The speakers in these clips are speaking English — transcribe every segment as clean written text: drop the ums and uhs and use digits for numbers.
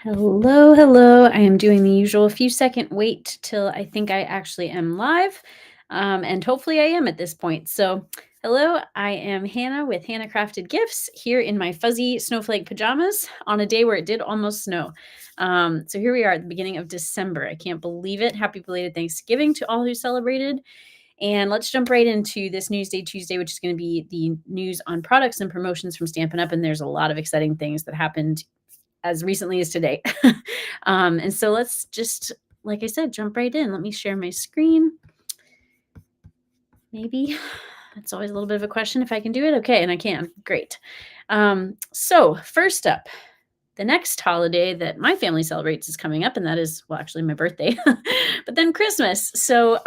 Hello, hello. I am doing the usual few second wait till I think I actually am live. And hopefully I am at this point. So, hello, I am Hannah with Hannah Crafted Gifts here in my fuzzy snowflake pajamas on a day where it did almost snow. So, here we are at the beginning of December. I can't believe it. Happy belated Thanksgiving to all who celebrated. And let's jump right into this Newsday Tuesday, which is going to be the news on products and promotions from Stampin' Up. And there's a lot of exciting things that happened as recently as today. And so let's just, like I said, jump right in. Let me share my screen. Maybe. It's always a little bit of a question if I can do it. Okay, and I can. Great. So first up, the next holiday that my family celebrates is coming up, and that is, well, actually my birthday, but then Christmas. So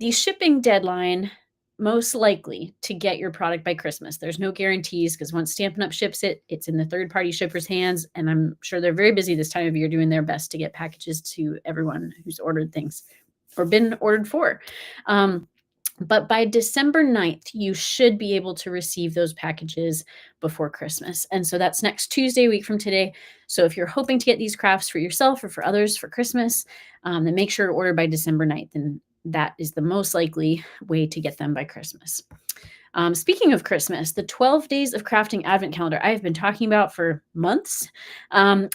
the shipping deadline, most likely to get your product by Christmas. There's no guarantees because once Stampin' Up ships it, it's in the third-party shipper's hands, and I'm sure they're very busy this time of year doing their best to get packages to everyone who's ordered things or been ordered for. But by December 9th, you should be able to receive those packages before Christmas. And so that's next Tuesday, a week from today. So if you're hoping to get these crafts for yourself or for others for Christmas, then make sure to order by December 9th. And that is the most likely way to get them by Christmas. Speaking of Christmas, the 12 Days of Crafting Advent Calendar I have been talking about for months, and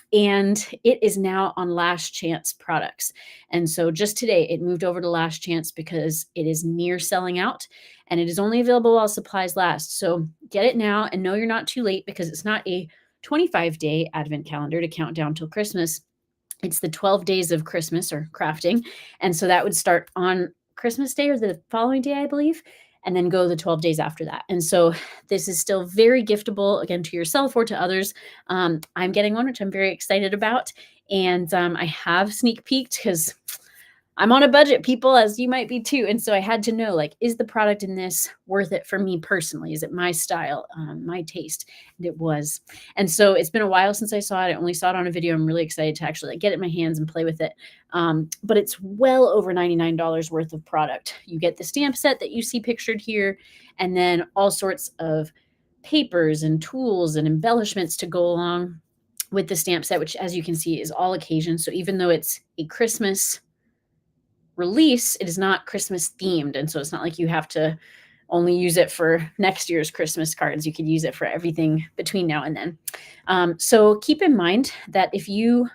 it is now on Last Chance products. And so just today, it moved over to Last Chance because it is near selling out, and it is only available while supplies last. So get it now and know you're not too late because it's not a 25-day Advent calendar to count down till Christmas. It's the 12 days of Christmas or crafting. And so that would start on Christmas Day or the following day, I believe, and then go the 12 days after that. And so this is still very giftable, again, to yourself or to others. I'm getting one, which I'm very excited about. And I have sneak peeked because I'm on a budget, people, as you might be too. And so I had to know, like, is the product in this worth it for me personally? Is it my style, my taste? And it was. And so it's been a while since I saw it. I only saw it on a video. I'm really excited to actually get it in my hands and play with it. But it's well over $99 worth of product. You get the stamp set that you see pictured here, and then all sorts of papers and tools and embellishments to go along with the stamp set, which, as you can see, is all occasions. So even though it's a Christmas release, it is not Christmas themed. And so it's not like you have to only use it for next year's Christmas cards. You could use it for everything between now and then. So keep in mind that if you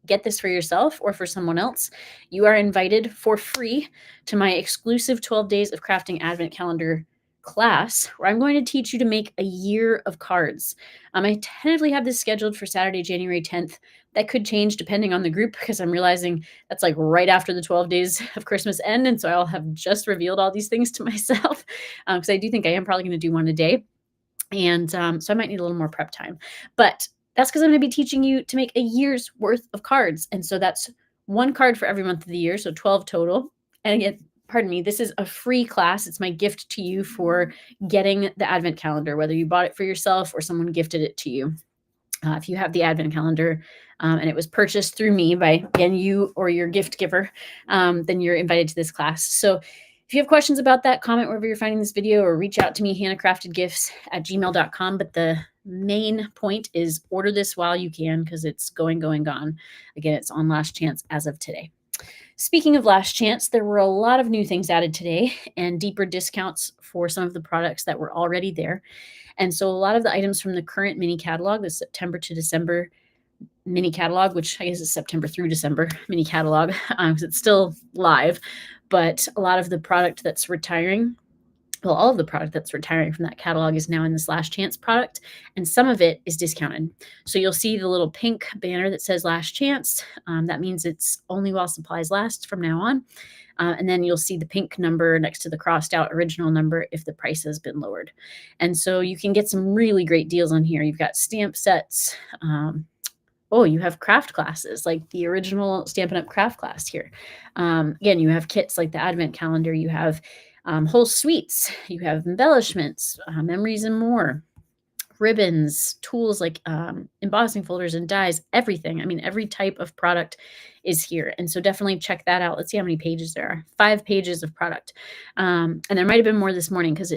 get this for yourself or for someone else, you are invited for free to my exclusive 12 Days of Crafting Advent Calendar class, where I'm going to teach you to make a year of cards. I tentatively have this scheduled for Saturday, January 10th. That could change depending on the group because I'm realizing that's like right after the 12 days of Christmas end. And so I'll have just revealed all these things to myself because I do think I am probably going to do one a day. And so I might need a little more prep time. But that's because I'm going to be teaching you to make a year's worth of cards. And so that's one card for every month of the year, so 12 total. And again, pardon me, this is a free class. It's my gift to you for getting the Advent calendar, whether you bought it for yourself or someone gifted it to you. If you have the Advent calendar and it was purchased through me by, again, you or your gift giver, then you're invited to this class. So if you have questions about that, comment wherever you're finding this video or reach out to me, hannahcraftedgifts@gmail.com. But the main point is order this while you can because it's going, gone. Again, it's on Last Chance as of today. Speaking of Last Chance, there were a lot of new things added today and deeper discounts for some of the products that were already there. And so a lot of the items from the current mini catalog, the September to December mini catalog, which I guess is September through December mini catalog, because it's still live, but a lot of the product that's retiring, well, all of the product that's retiring from that catalog is now in this Last Chance product, and some of it is discounted. So you'll see the little pink banner that says Last Chance. That means it's only while supplies last from now on. And then you'll see the pink number next to the crossed out original number if the price has been lowered. And so you can get some really great deals on here. You've got stamp sets. You have craft classes, like the original Stampin' Up craft class here. Again, you have kits like the Advent calendar. You have whole suites. You have embellishments, memories, and more. Ribbons, tools like embossing folders and dies, everything. I mean, every type of product is here. And so definitely check that out. Let's see how many pages there are. 5 pages of product. And there might have been more this morning because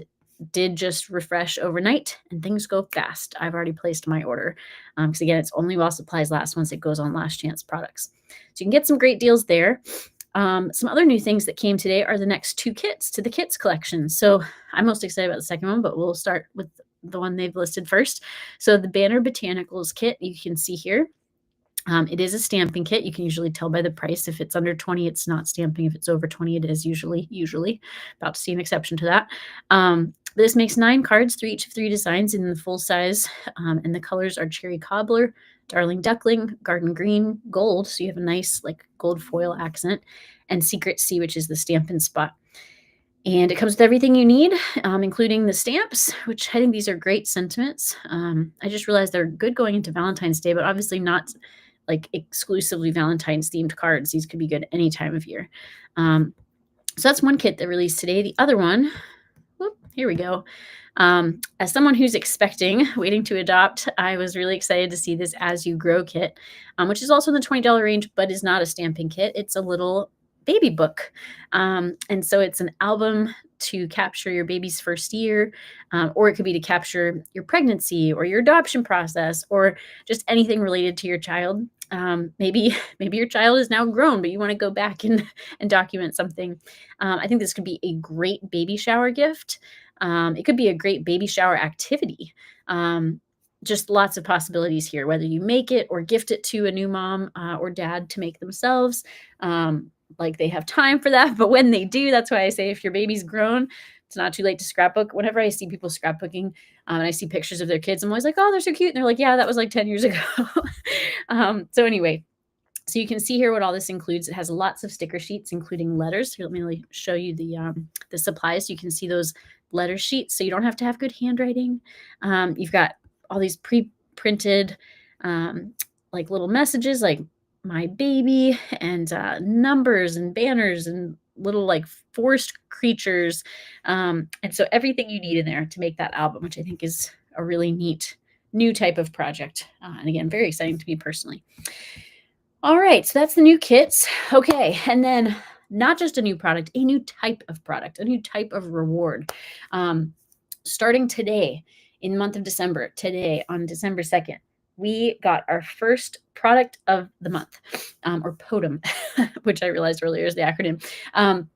did just refresh overnight, and things go fast. I've already placed my order because, again, it's only while supplies last once it goes on last chance products. So you can get some great deals there. Some other new things that came today are the next 2 kits to the kits collection. So I'm most excited about the second one, but we'll start with the one they've listed first. So the Banner Botanicals kit, you can see here. It is a stamping kit. You can usually tell by the price. If it's under 20, it's not stamping. If it's over 20, it is usually. About to see an exception to that. This makes 9 cards, 3 each of 3 designs in the full size, and the colors are Cherry Cobbler, Darling Duckling, Garden Green, Gold, so you have a nice like gold foil accent, and Secret Sea, which is the Stampin' Spot. And it comes with everything you need, including the stamps, which I think these are great sentiments. I just realized they're good going into Valentine's Day, but obviously not like exclusively Valentine's themed cards. These could be good any time of year. So that's one kit that released today. The other one, here we go. As someone who's waiting to adopt, I was really excited to see this As You Grow kit, which is also in the $20 range, but is not a stamping kit. It's a little baby book. And so it's an album to capture your baby's first year, or it could be to capture your pregnancy or your adoption process, or just anything related to your child. Maybe your child is now grown, but you want to go back and document something. I think this could be a great baby shower gift. It could be a great baby shower activity. Just lots of possibilities here, whether you make it or gift it to a new mom or dad to make themselves. Like they have time for that, but when they do, that's why I say if your baby's grown, it's not too late to scrapbook. Whenever I see people scrapbooking and I see pictures of their kids, I'm always like, oh, they're so cute. And they're like, yeah, that was like 10 years ago. So anyway, so you can see here what all this includes. It has lots of sticker sheets, including letters. Here, let me show you the supplies. You can see those letter sheets, so you don't have to have good handwriting. You've got all these pre-printed like little messages like my baby and numbers and banners and little like forest creatures. And so everything you need in there to make that album, which I think is a really neat new type of project. And again, very exciting to me personally. All right, so that's the new kits. Okay, and then not just a new product, a new type of product, a new type of reward. Starting today in the month of December, today on December 2nd, we got our first product of the month, or POTM, which I realized earlier is the acronym.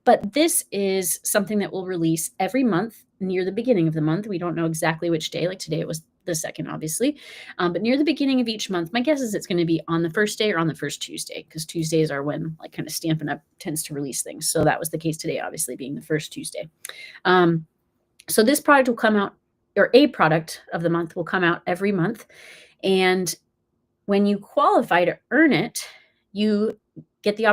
But this is something that we'll release every month near the beginning of the month. We don't know exactly which day. Like today it was the 2nd, obviously. But near the beginning of each month, my guess is it's going to be on the first day or on the first Tuesday, because Tuesdays are when like kind of Stampin' Up tends to release things. So that was the case today, obviously being the first Tuesday. So this product will come out, or a product of the month will come out every month. And when you qualify to earn it, you get the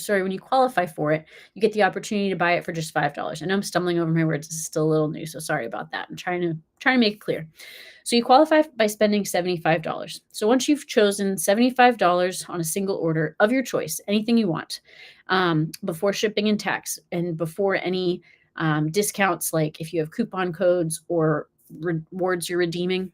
when you qualify for it, you get the opportunity to buy it for just $5. I know I'm stumbling over my words. This is still a little new, so sorry about that. I'm trying to make it clear. So you qualify by spending $75. So once you've chosen $75 on a single order of your choice, anything you want, before shipping and tax, and before any discounts, like if you have coupon codes or rewards you're redeeming,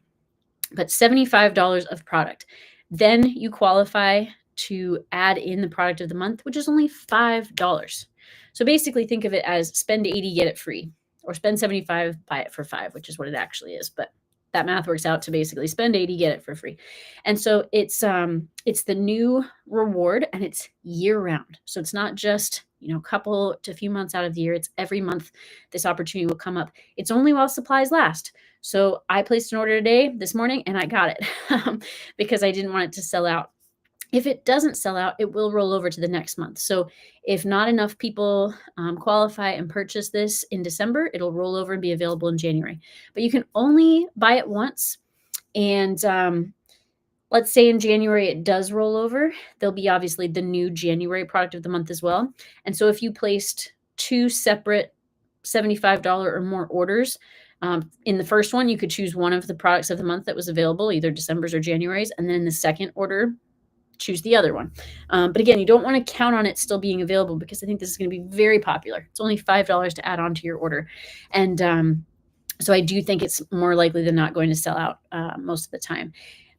but $75 of product. Then you qualify to add in the product of the month, which is only $5. So basically think of it as spend 80, get it free, or spend 75, buy it for 5, which is what it actually is. But that math works out to basically spend 80, get it for free. And so it's the new reward, and it's year round. So it's not just, couple to a few months out of the year. It's every month this opportunity will come up. It's only while supplies last. So I placed an order this morning, and I got it because I didn't want it to sell out. If it doesn't sell out, it will roll over to the next month. So if not enough people qualify and purchase this in December, it'll roll over and be available in January. But you can only buy it once. And let's say in January it does roll over. There'll be obviously the new January product of the month as well. And so if you placed 2 separate $75 or more orders, in the first one, you could choose one of the products of the month that was available, either December's or January's. And then in the second order, choose the other one. But again, you don't want to count on it still being available, because I think this is going to be very popular. It's only $5 to add on to your order. And so I do think it's more likely than not going to sell out most of the time.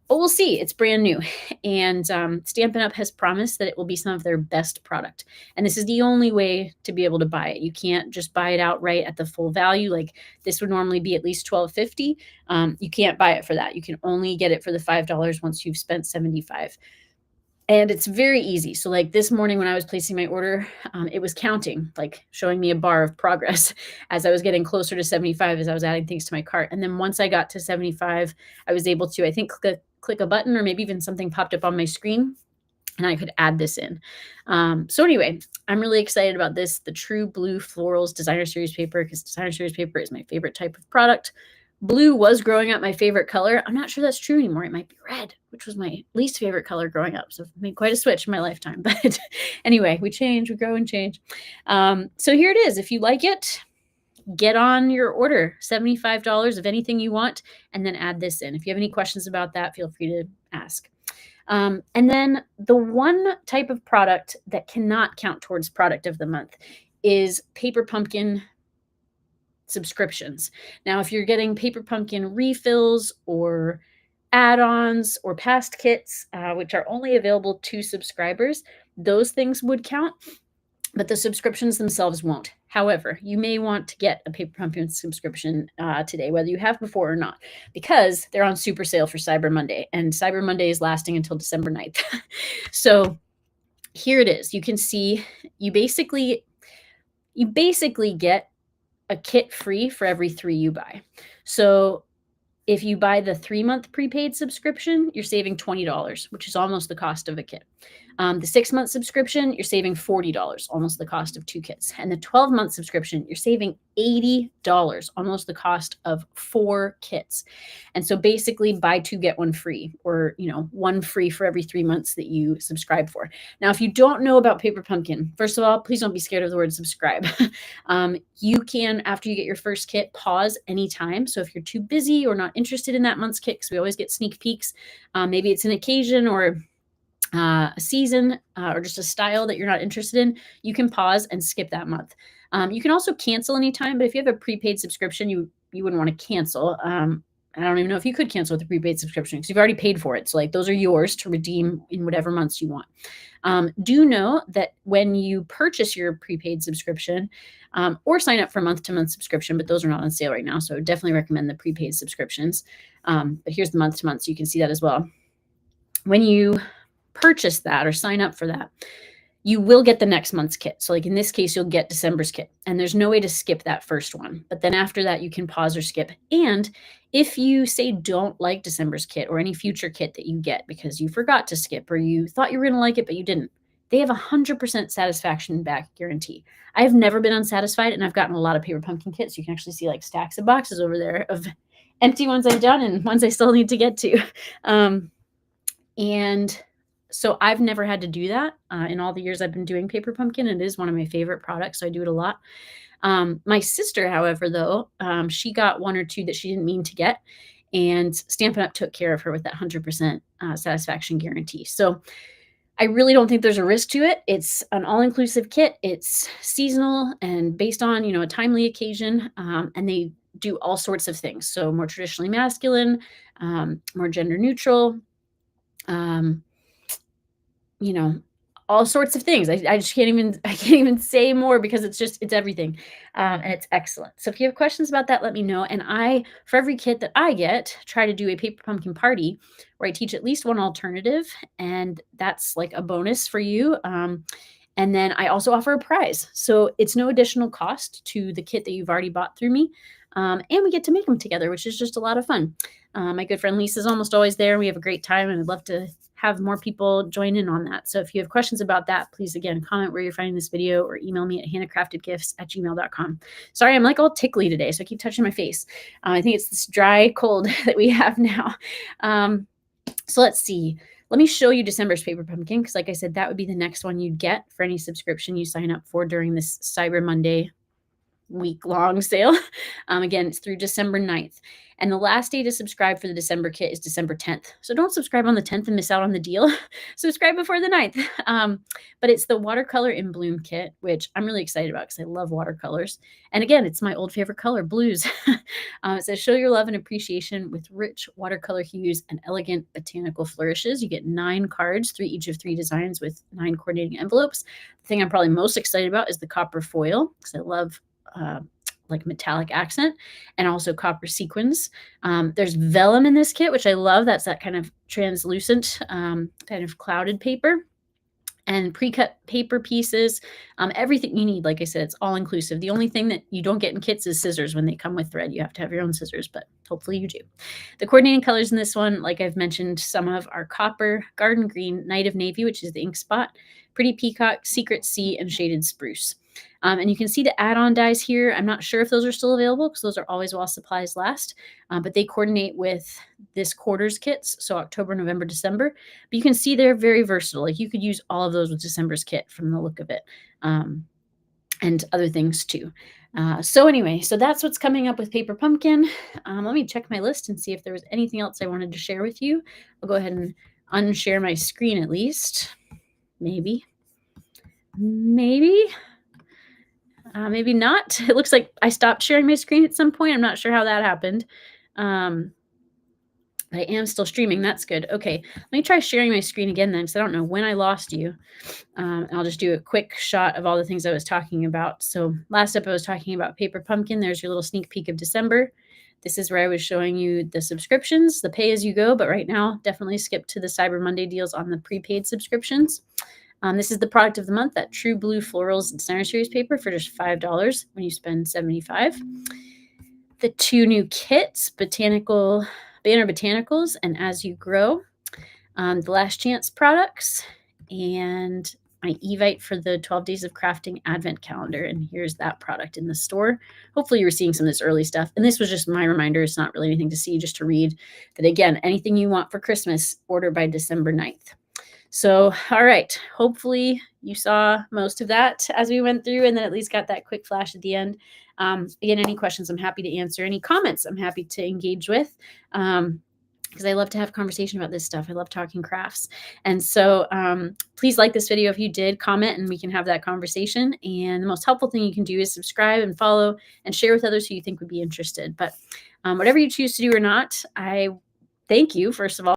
But we'll see. It's brand new. And Stampin' Up! Has promised that it will be some of their best product. And this is the only way to be able to buy it. You can't just buy it outright at the full value. Like this would normally be at least $12.50. You can't buy it for that. You can only get it for the $5 once you've spent $75. And it's very easy. So like this morning when I was placing my order, it was counting, like showing me a bar of progress as I was getting closer to 75 as I was adding things to my cart. And then once I got to 75, I was able to, I think, click a button or maybe even something popped up on my screen and I could add this in. So anyway, I'm really excited about this, the True Blue Florals Designer Series paper, because Designer Series paper is my favorite type of product. Blue was growing up my favorite color. I'm not sure that's true anymore. It might be red, which was my least favorite color growing up. So I've made quite a switch in my lifetime. But anyway, we change, we grow and change. So here it is. If you like it, get on your order, $75 of anything you want, and then add this in. If you have any questions about that, feel free to ask. And then the one type of product that cannot count towards product of the month is Paper Pumpkin subscriptions. Now, if you're getting Paper Pumpkin refills or add-ons or past kits, which are only available to subscribers, those things would count, but the subscriptions themselves won't. However, you may want to get a Paper Pumpkin subscription today, whether you have before or not, because they're on super sale for Cyber Monday, and Cyber Monday is lasting until December 9th. So here it is. You can see you basically get a kit free for every 3 you buy. So if you buy the 3-month prepaid subscription, you're saving $20, which is almost the cost of a kit. The 6-month subscription, you're saving $40, almost the cost of 2 kits. And the 12-month subscription, you're saving $80, almost the cost of 4 kits. And so basically buy 2, get 1 free, or, 1 free for every 3 months that you subscribe for. Now, if you don't know about Paper Pumpkin, first of all, please don't be scared of the word subscribe. You can, after you get your first kit, pause anytime. So if you're too busy or not interested in that month's kit, because we always get sneak peeks, maybe it's an occasion or a season or just a style that you're not interested in, you can pause and skip that month. You can also cancel anytime, but if you have a prepaid subscription, you wouldn't want to cancel. I don't even know if you could cancel with a prepaid subscription because you've already paid for it. So like those are yours to redeem in whatever months you want. Do know that when you purchase your prepaid subscription or sign up for month-to-month subscription, but those are not on sale right now. So I definitely recommend the prepaid subscriptions. But here's the month-to-month, so you can see that as well. When you purchase that or sign up for that, you will get the next month's kit. So like in this case, you'll get December's kit, and there's no way to skip that first one. But then after that, you can pause or skip. And if you say don't like December's kit or any future kit that you get because you forgot to skip or you thought you were going to like it, but you didn't, they have 100% satisfaction back guarantee. I've never been unsatisfied, and I've gotten a lot of Paper Pumpkin kits. You can actually see like stacks of boxes over there of empty ones I've done and ones I still need to get to. And so I've never had to do that in all the years I've been doing Paper Pumpkin. It is one of my favorite products, so I do it a lot. My sister, however, though, she got 1 or 2 that she didn't mean to get, and Stampin' Up! Took care of her with that 100% satisfaction guarantee. So I really don't think there's a risk to it. It's an all-inclusive kit. It's seasonal and based on, a timely occasion, and they do all sorts of things. So more traditionally masculine, more gender neutral, all sorts of things. I just can't even say more because it's everything. And it's excellent. So if you have questions about that, let me know. And for every kit that I get, try to do a Paper Pumpkin party where I teach at least one alternative, and that's like a bonus for you. And then I also offer a prize. So it's no additional cost to the kit that you've already bought through me. And we get to make them together, which is just a lot of fun. My good friend Lisa's almost always there. We have a great time, and I'd love to have more people join in on that. So if you have questions about that, please, again, comment where you're finding this video or email me at hannahcraftedgifts@gmail.com. Sorry, I'm like all tickly today, so I keep touching my face. I think it's this dry cold that we have now. So let's see. Let me show you December's Paper Pumpkin, because like I said, that would be the next one you'd get for any subscription you sign up for during this Cyber Monday week-long sale. Again, it's through December 9th. And the last day to subscribe for the December kit is December 10th. So don't subscribe on the 10th and miss out on the deal. Subscribe before the 9th. But it's the Watercolor in Bloom kit, which I'm really excited about because I love watercolors. And again, it's my old favorite color, blues. It says, show your love and appreciation with rich watercolor hues and elegant botanical flourishes. You get 9 cards, each of 3 designs with 9 coordinating envelopes. The thing I'm probably most excited about is the copper foil because I love like metallic accent and also copper sequins. There's vellum in this kit, which I love. That's that kind of translucent, kind of clouded paper. And pre-cut paper pieces, everything you need. Like I said, it's all inclusive. The only thing that you don't get in kits is scissors when they come with thread. You have to have your own scissors, but hopefully you do. The coordinating colors in this one, like I've mentioned, some of are copper, garden green, night of navy, which is the ink spot, pretty peacock, secret sea, and shaded spruce. And you can see the add-on dies here. I'm not sure if those are still available because those are always while supplies last, but they coordinate with this quarter's kits, so October, November, December. But you can see they're very versatile. Like you could use all of those with December's kit from the look of it, and other things too. So anyway, so that's what's coming up with Paper Pumpkin. Let me check my list and see if there was anything else I wanted to share with you. I'll go ahead and unshare my screen at least. Maybe. Maybe not. It looks like I stopped sharing my screen at some point. I'm not sure how that happened. But I am still streaming. That's good. Okay, let me try sharing my screen again then, because I don't know when I lost you. I'll just do a quick shot of all the things I was talking about. So last up, I was talking about Paper Pumpkin. There's your little sneak peek of December. This is where I was showing you the subscriptions, the pay as you go. But right now, definitely skip to the Cyber Monday deals on the prepaid subscriptions. This is the product of the month, that True Blue Florals Designer Series paper for just $5 when you spend $75. The 2 new kits, Banner Botanicals and As You Grow, the Last Chance products, and my Evite for the 12 Days of Crafting Advent Calendar. And here's that product in the store. Hopefully you were seeing some of this early stuff. And this was just my reminder. It's not really anything to see, just to read that, again, anything you want for Christmas, order by December 9th. So, all right, hopefully you saw most of that as we went through and then at least got that quick flash at the end. Again, any questions I'm happy to answer. Any comments I'm happy to engage with, because I love to have conversation about this stuff. I love talking crafts. And so please like this video if you did, comment, and we can have that conversation. And the most helpful thing you can do is subscribe and follow and share with others who you think would be interested. But whatever you choose to do or not, I thank you, first of all.